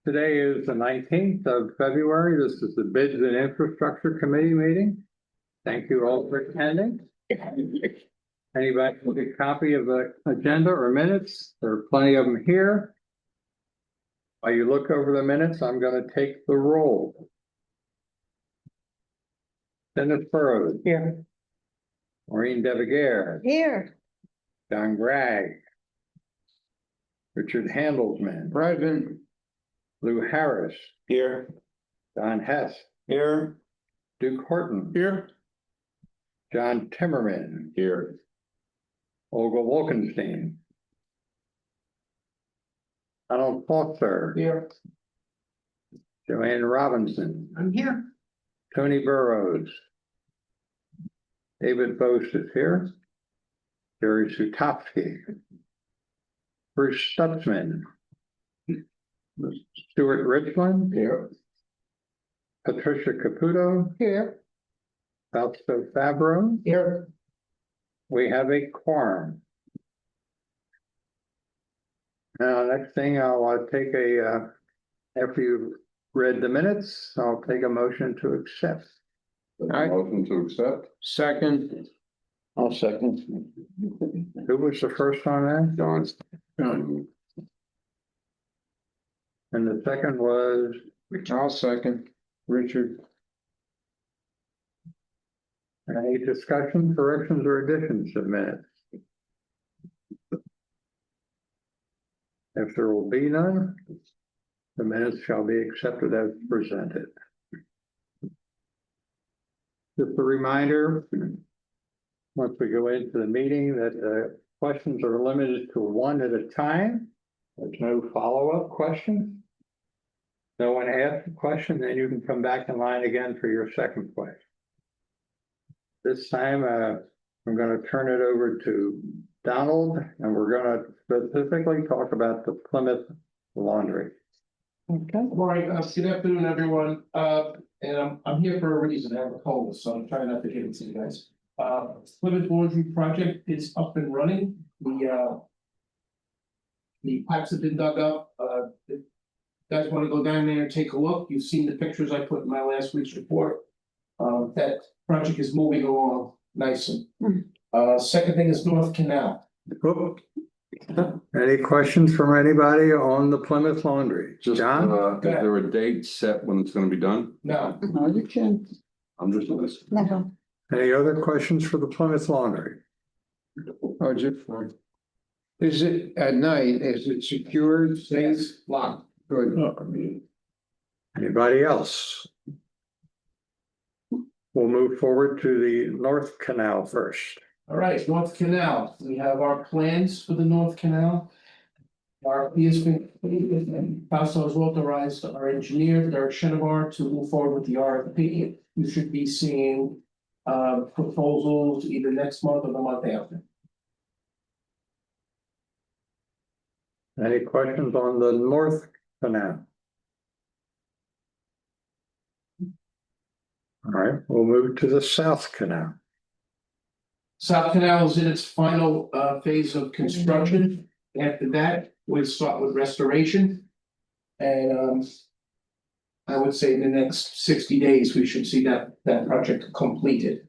Today is the 19th of February. This is the Bids and Infrastructure Committee meeting. Thank you all for attending. Anybody with a copy of the agenda or minutes? There are plenty of them here. While you look over the minutes, I'm going to take the roll. Dennis Burrows. Here. Maureen Devigaire. Here. John Gregg. Richard Handelsman. Present. Lou Harris. Here. Don Hess. Here. Duke Horton. Here. John Timmerman. Here. Olga Wolkenstein. Donald Foster. Here. Joanne Robinson. I'm here. Tony Burrows. David Boast is here. Jerry Sutowski. Bruce Stutzman. Stuart Richland. Here. Patricia Caputo. Here. Fausto Fabro. Here. We have a quorum. Now, next thing I'll take after you've read the minutes, I'll take a motion to accept. Motion to accept. Second. I'll second. Who was the first on that? John. And the second was? I'll second. Richard. Any discussion, corrections, or additions to minutes? If there will be none, the minutes shall be accepted as presented. Just a reminder, once we go into the meeting, that questions are limited to one at a time. There's no follow-up questions. No one asks a question, then you can come back in line again for your second question. This time, I'm going to turn it over to Donald, and we're going to specifically talk about the Plymouth Laundry. Okay. All right, good afternoon, everyone. And I'm here for a reason. I have a cold, so I'm trying not to give it to you guys. Plymouth Laundry project is up and running. The pipes have been dug up. If you guys want to go down there and take a look, you've seen the pictures I put in my last week's report. That project is moving along nicely. Second thing is North Canal. Any questions from anybody on the Plymouth Laundry? John? Is there a date set when it's gonna be done? No, No, you can. I'm just listening. No. Any other questions for the Plymouth Laundry? Oh, just one. Is it at night? Is it secured, safe? it's locked. Good. Anybody else? We'll move forward to the North Canal first. All right, North Canal, we have our plans for the North Canal. RFP has been completed and Fausto has authorized our engineer, Derek Shinovar, to move forward with the RFP. You should be seeing proposals either next month or the month after. Any questions on the North Canal? All right, we'll move to the South Canal. South Canal is in its final phase of construction. After that, we'll start with restoration. And I would say in the next 60 days, we should see that project completed.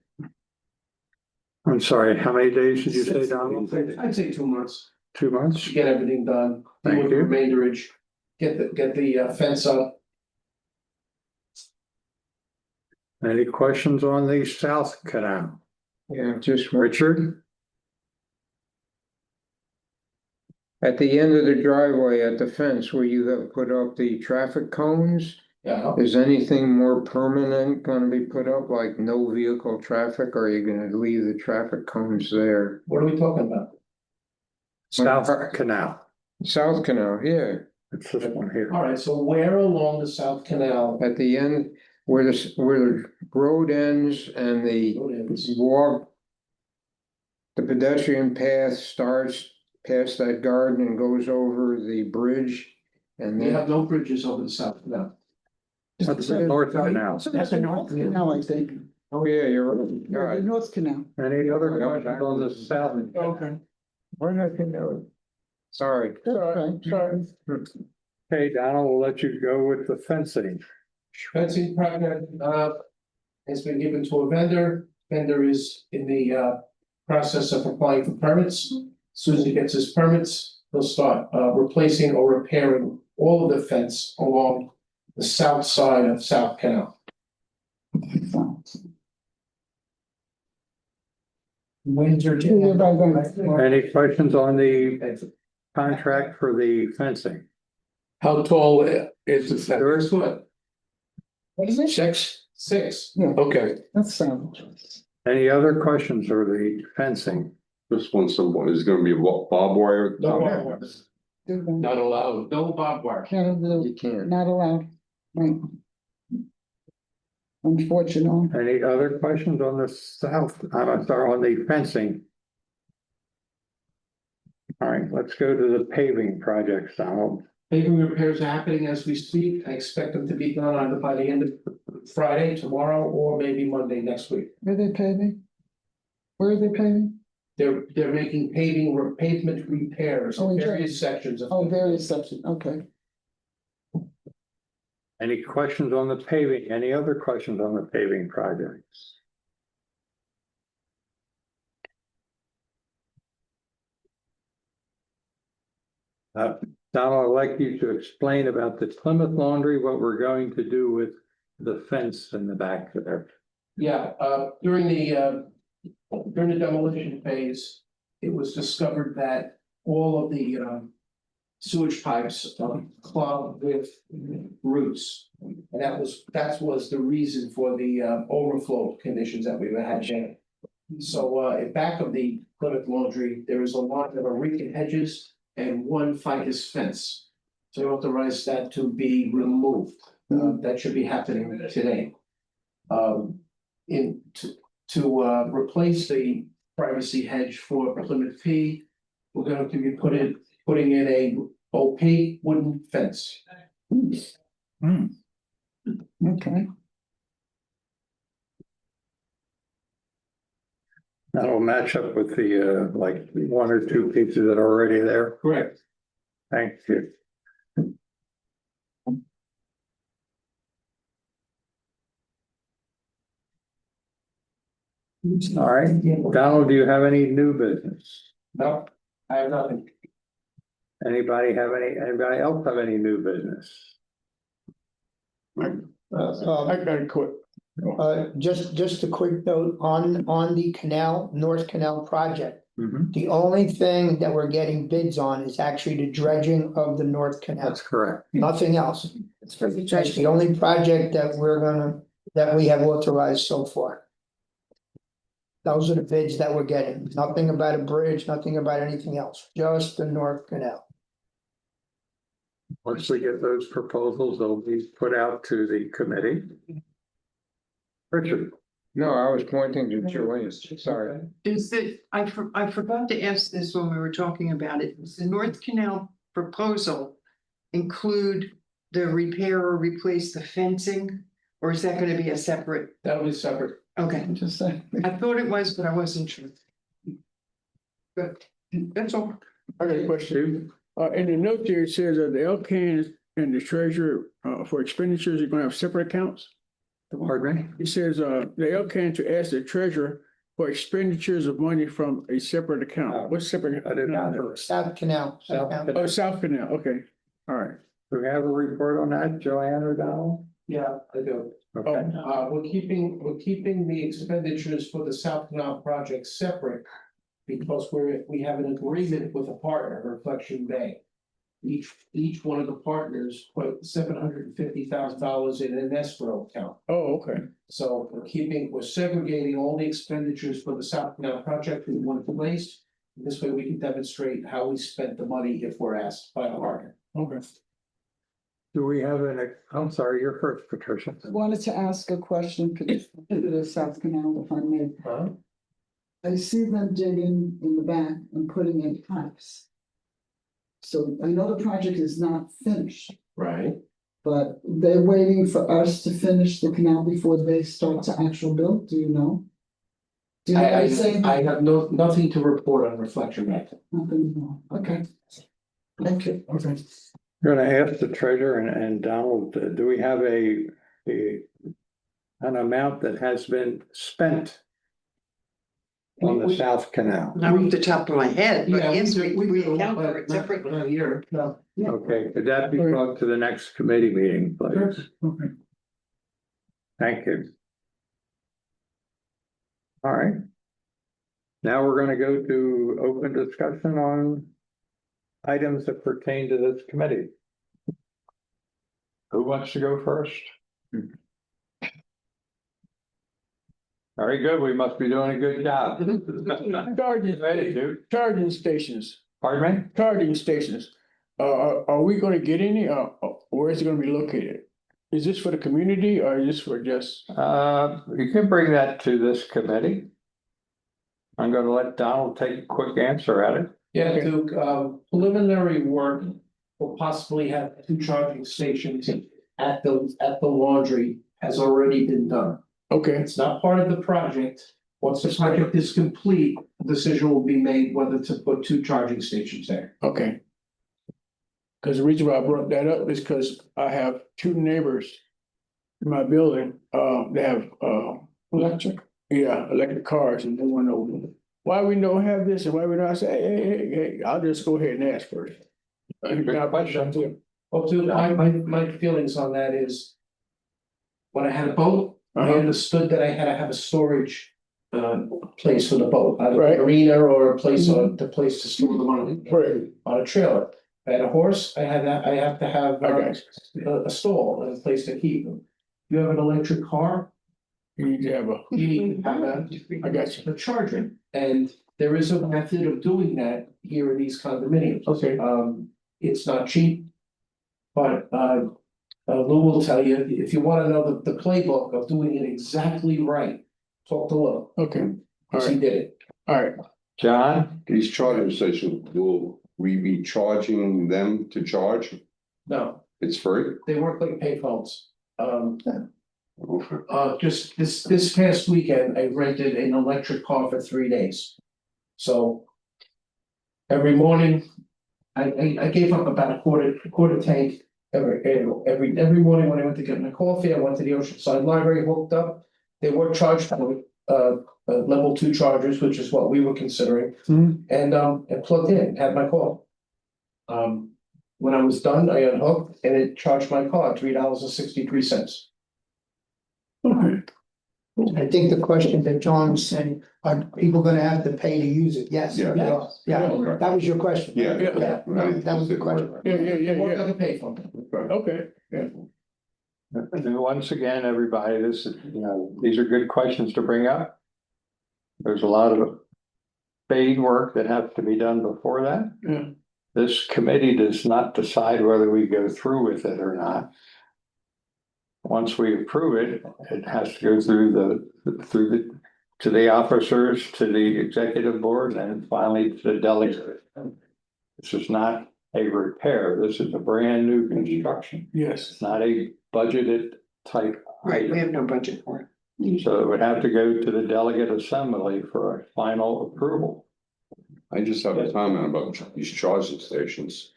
I'm sorry, how many days did you say, Donald? I'd say 2 months 2 months? to get everything done. Thank Do the you. remainderage, get the fence up. Any questions on the South Canal? Yeah, just one. Richard? At the end of the driveway at the fence where you have put up the traffic cones, Yeah, is anything more permanent gonna be put up, like no vehicle traffic, or are you gonna leave the traffic cones there? what are we talking about? South Canal. South Canal, yeah, It's this one here. All right, so where along the South Canal? at the end where the road ends and the walk. The pedestrian path starts past that garden and goes over the bridge and We then. have no bridges over the South Canal. What's the North Canal? That's the North Canal, I think. Oh, yeah, you're right. The North Canal. Any other questions on the South? Okay. Why not know? Sorry. Okay. Okay, Donald, we'll let you go with the fencing. Fencing project, has been given to a vendor. Vendor is in the, process of applying for permits. As Soon as he gets his permits, he'll start, replacing or repairing all of the fence along the south side of South Canal. Windsor. Any questions on the contract for the fencing? How tall is the fence? 6 foot. What is it? 6? 6. Okay, That's sound. Any other questions for the fencing? Just want someone, is gonna be a barbed wire? No barbed wire. not allowed. No barbed wire. Can't do, You can't. not allowed, right? Unfortunately. Any other questions on the south, I'm sorry, on the fencing? All right, let's go to the paving projects, Donald. Paving repairs are happening as we speak. I expect them to be done either by the end of Friday, tomorrow, or maybe Monday next week. Where are they paving? Where are they paving? They're making pavement repairs Oh, in in various sections of. Oh, various sections, okay. Any questions on the paving? Any other questions on the paving projects? Donald, I'd like you to explain about the Plymouth Laundry, what we're going to do with the fence in the back there. Yeah, during the demolition phase, it was discovered that all of the sewage pipes clogged with roots. And that was the reason for the overflow conditions that we've had there. So in back of the Plymouth Laundry, there is a lot of areca hedges and one ficus fence. So I authorized that to be removed. That should be happening today. To replace the privacy hedge for Plymouth P, we're going to be putting in a opaque wooden fence. Okay. That'll match up with the, like, one or two pieces that are already there. Correct. Thank you. All right, Donald, do you have any new business? No, I have nothing. Anybody else have any new business? I got a quick, just a quick note on the canal, North Canal project. The only thing that we're getting bids on is actually the dredging of the North Canal, That's correct. nothing else. That's the only project that we have authorized so far. Those are the bids that we're getting, nothing about a bridge, nothing about anything else, just the North Canal. Once we get those proposals, they'll be put out to the committee. Richard, No, I was pointing to Joanne, sorry. Is that, I forgot to ask this when we were talking about it, does the North Canal proposal include the repair or replace the fencing? Or is that gonna be a separate, That'll be separate. okay, Just say. I thought it was, but I wasn't sure. Good, that's all. Oh, I got a question. In the note there, it says that the LCAN and the treasurer, for expenditures, you're gonna have separate accounts. pardon me? It says, the LCAN to ask the treasurer for expenditures of money from a separate account. What's separate? I did not know. South Canal. Oh, South Canal, okay, all right. Do we have a report on that, Joanne or Donald? Yeah, I do. Okay, We're keeping the expenditures for the South Canal project separate. Because we have an agreement with a partner, Reflection Bay. Each one of the partners put $750,000 in an escrow account. Oh, okay, So we're segregating all the expenditures for the South Canal project in one place. This way we can demonstrate how we spent the money if we're asked by a partner. okay. do we have I'm sorry, you're first, Patricia. I wanted to ask a question for the South Canal, if I may. I see them digging in the back and putting in pipes. So I know the project is not finished, Right. but they're waiting for us to finish the canal before they start to actual build, do you know? Do you know what I'm saying? I have nothing to report on reflection method. Nothing more. Okay. Thank you. Okay. Gonna ask the treasurer and Donald, do we have an amount that has been spent on the We- South Canal? Not off the top of my head, but Yeah, yes, do- we do, account but for it not- separately. not here, no. Okay, could that be brought to the next committee meeting, please? Okay. Thank you. All right. Now we're gonna go to open discussion on items that pertain to this committee. Who wants to go first? Very good, we must be doing a good job. Charging, Ready, dude? charging stations, Pardon me? charging stations. Are we gonna get any, where is it gonna be located? Is this for the community or is this for just, You can bring that to this committee. I'm gonna let Donald take a quick answer at it. Yeah, Okay. to preliminary work will possibly have 2 charging stations at the laundry has already been done. okay, It's not part of the project. Once the project is complete, a decision will be made whether to put 2 charging stations there. okay. Cause the reason why I brought that up is because I have 2 neighbors in my building, they have, Electric. yeah, electric cars and they want to know why we don't have this and why we don't, I say, hey, I'll just go ahead and ask first. Well, too, my feelings on that is when I had a boat, I Uh-huh. understood that I had to have a storage place for the boat, either Right. a marina or a place the place to store them Right. on a trailer. I had a horse, I have to have I got a stall and a place to keep them. You have an electric car, You need to have a, you need to have I got you. a charger, and there is a method of doing that here in these condominiums. Okay. It's not cheap. But Lou will tell you, if you wanna know the playbook of doing it exactly right, talk to Lou, Okay, cause he did it. all right. John, these charging stations, will we be charging them to charge? No, It's free? they work like payphones. Okay. Just this past weekend, I rented an electric car for 3 days. So every morning, I gave up about a quarter tank every morning when I went to get my coffee. I went to the Oceanside Library, hooked up. They were charged for level 2 chargers, which is what we were considering. Mhm. And plugged in, had my call. When I was done, I unhooked and it charged my car $3.63. Okay. I think the question that John was saying, are people gonna have to pay to use it? Yes. Yeah. Yeah, that was your question. Yeah. Yeah, that was the question. Yeah, It worked yeah. like a payphone. Okay, yeah. And once again, everybody, this is, these are good questions to bring up. There's a lot of spade work that has to be done before that. Yeah. This committee does not decide whether we go through with it or not. Once we approve it, it has to go to the officers, to the executive board, and finally to the delegate. This is not a repair, this is a brand new construction. Yes. It's not a budgeted type Right, we item. have no budget for it. So it would have to go to the delegate assembly for a final approval. I just have a comment about these charging stations.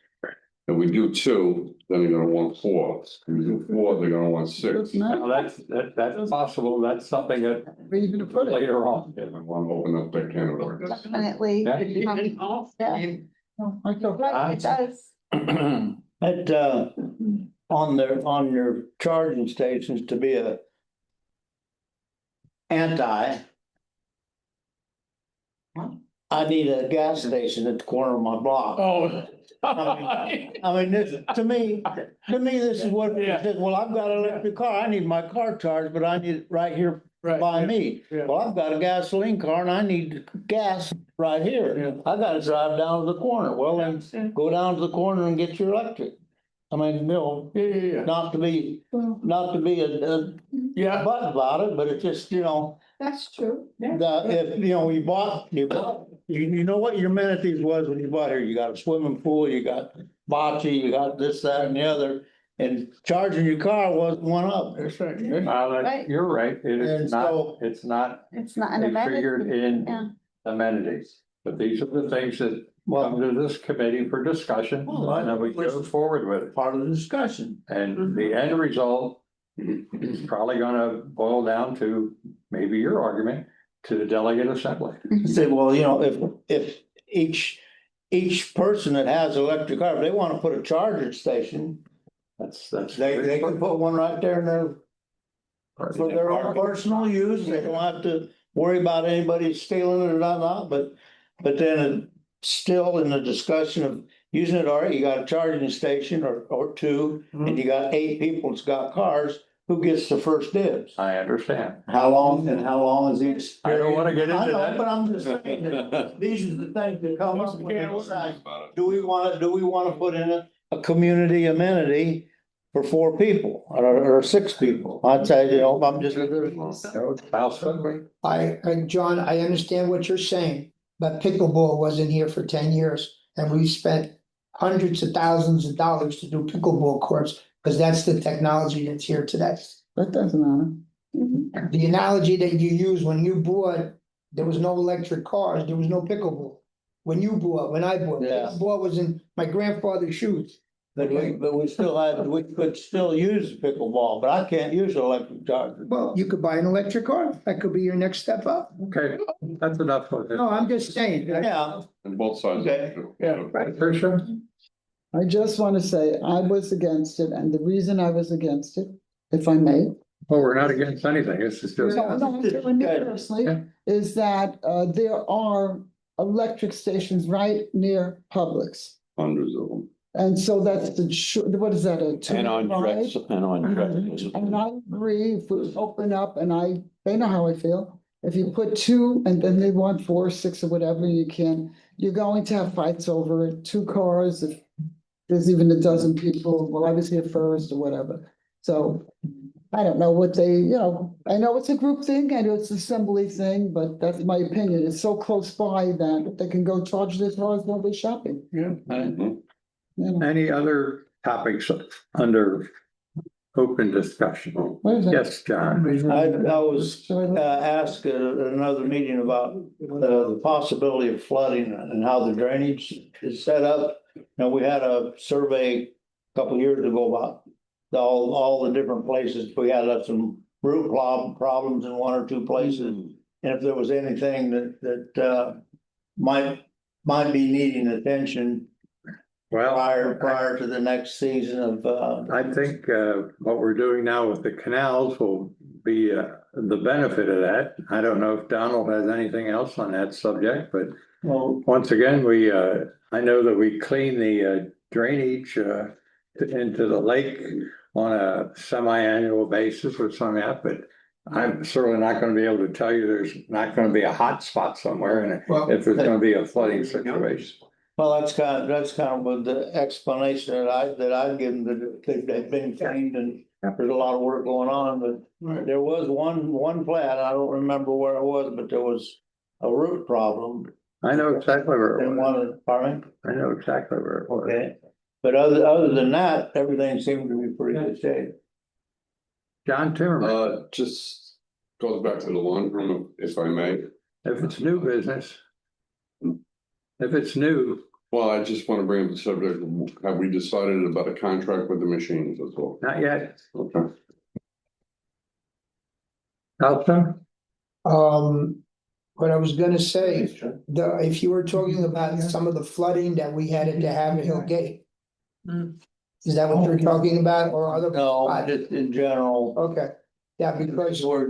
If we do 2, then they're gonna want 4. If we do 4, they're gonna want 6. Now, that's possible, that's something that Reason to put it. later on. I want to open up that can of worms. Definitely. Yeah. Yeah. Michael. Right, it does. At, on your charging stations to be a anti. I need a gas station at the corner of my block. Oh. I mean, this, to me, this is what, it says, well, I've got an electric car, I need my car charged, but I need it right here Right, by yeah, me. yeah. Well, I've got a gasoline car and I need gas right here. I gotta drive down to the corner. Well, then go down to the corner and get your electric. I mean, Yeah. not to be a Yeah, butt about it, but it's just, That's true. if, you know what your amenities was when you bought here, you got a swimming pool, you got bocce, you got this, that, and the other. and charging your car wasn't one of them. That's right. Right. You're right, it And is not, so- it's not It's not an figured amendment. in Yeah. amenities. But these are the things that come to this committee for discussion, Well, I- and then we go forward with it. Part of the discussion. And the end result is probably gonna boil down to, maybe your argument, to the delegate assembly. I said, well, you know, if each person that has an electric car, if they wanna put a charging station, That's. they can put one right there in their, for their own personal use. They don't have to worry about anybody stealing it or not, but then still in the discussion of using it, all right, you got a charging station or two, and you got 8 people that's got cars, who gets the first dibs? I understand. How long is each? I don't wanna get into I know, that. but I'm just saying that these are the things that come up when you decide, do we wanna put in a community amenity for 4 people or 6 people? I'd say, you know, I'm just. John, I understand what you're saying, but pickleball wasn't here for 10 years and we spent hundreds of thousands of dollars to do pickleball courts, because that's the technology that's here today. That doesn't matter. The analogy that you used when you bought, there was no electric cars, there was no pickleball. When I bought, Yeah. pickleball was in my grandfather's shoes. But we could still use pickleball, but I can't use an electric charger. Well, you could buy an electric car, that could be your next step up. Okay, that's enough of it. No, I'm just saying. Yeah, And both sides. Okay. Yeah. Right, Tricia? I just want to say I was against it, and the reason I was against it, if I may. Well, we're not against anything, it's just. No, no, I'm doing it personally, Yeah. is that there are electric stations right near Publix. Hundreds of them. And so that's what is that, a 2-minute ride? and on And I agree, if we open up, and they know how I feel. If you put 2 and then they want 4, 6 or whatever, you're going to have fights over it, 2 cars, if there's even a dozen people, well, I was here first or whatever. So I don't know what I know it's a group thing, I know it's an assembly thing, but that's my opinion. It's so close by that they can go charge their cars while they're shopping. Yeah. Mhm. You know. Any other topics under open discussion? What is that? Yes, John. I was asked at another meeting about the possibility of flooding and how the drainage is set up. And we had a survey a couple of years ago about all the different places. We had some root problems in 1 or 2 places. And if there was anything that might be needing attention Well, prior to the next season of I think what we're doing now with the canals will be the benefit of that. I don't know if Donald has anything else on that subject, but well, once again, I know that we clean the drainage into the lake on a semi-annual basis or something like that, but I'm certainly not gonna be able to tell you there's not gonna be a hot spot somewhere and if there's gonna be a flooding situation. well, that's kind of what the explanation that I've given, that they've been cleaned and there's a lot of work going on, but there was one plat, I don't remember where it was, but there was a root problem I know exactly where it in was. one of the farming. I know exactly where it was. Okay, but other than that, everything seemed to be pretty good shape. John Timmerman, Just goes back to the laundroom, if I may. if it's new business. If it's new, Well, I just want to bring up the subject, have we decided about a contract with the machines as well? not yet. Okay. Elsa? What I was gonna say, if you were talking about some of the flooding that we had at the Haverhill Gate. Mm. Is that what you're talking about or other? No, just in general, Okay, yeah, because we're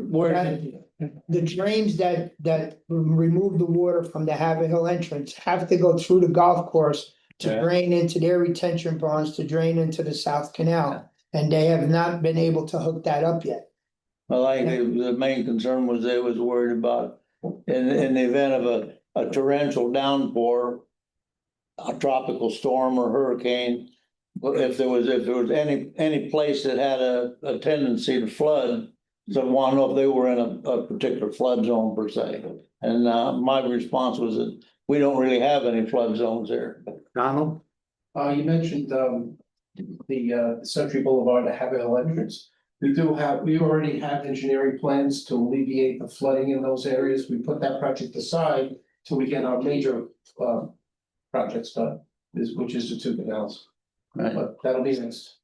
the drains that remove the water from the Haverhill entrance have to go through the golf course to Yeah. drain into their retention ponds, to drain into the South Canal. And they have not been able to hook that up yet. well, I think the main concern was they was worried about in the event of a torrential downpour, a tropical storm or hurricane, if there was any place that had a tendency to flood, so want to know if they were in a particular flood zone per se. And my response was that we don't really have any flood zones there. Donald? You mentioned, the Century Boulevard to Haverhill entrance. We already have engineering plans to alleviate the flooding in those areas. We put that project aside till we get our major projects done, which is the two canals. Right. But that'll be next.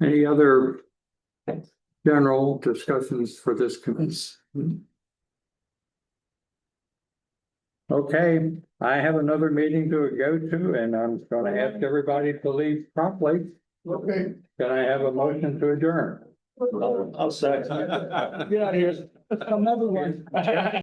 Any other general discussions for this committee? Okay, I have another meeting to go to, and I'm gonna ask everybody to leave promptly. Okay. Can I have a motion to adjourn? I'll say. Get out of here. Come everyone.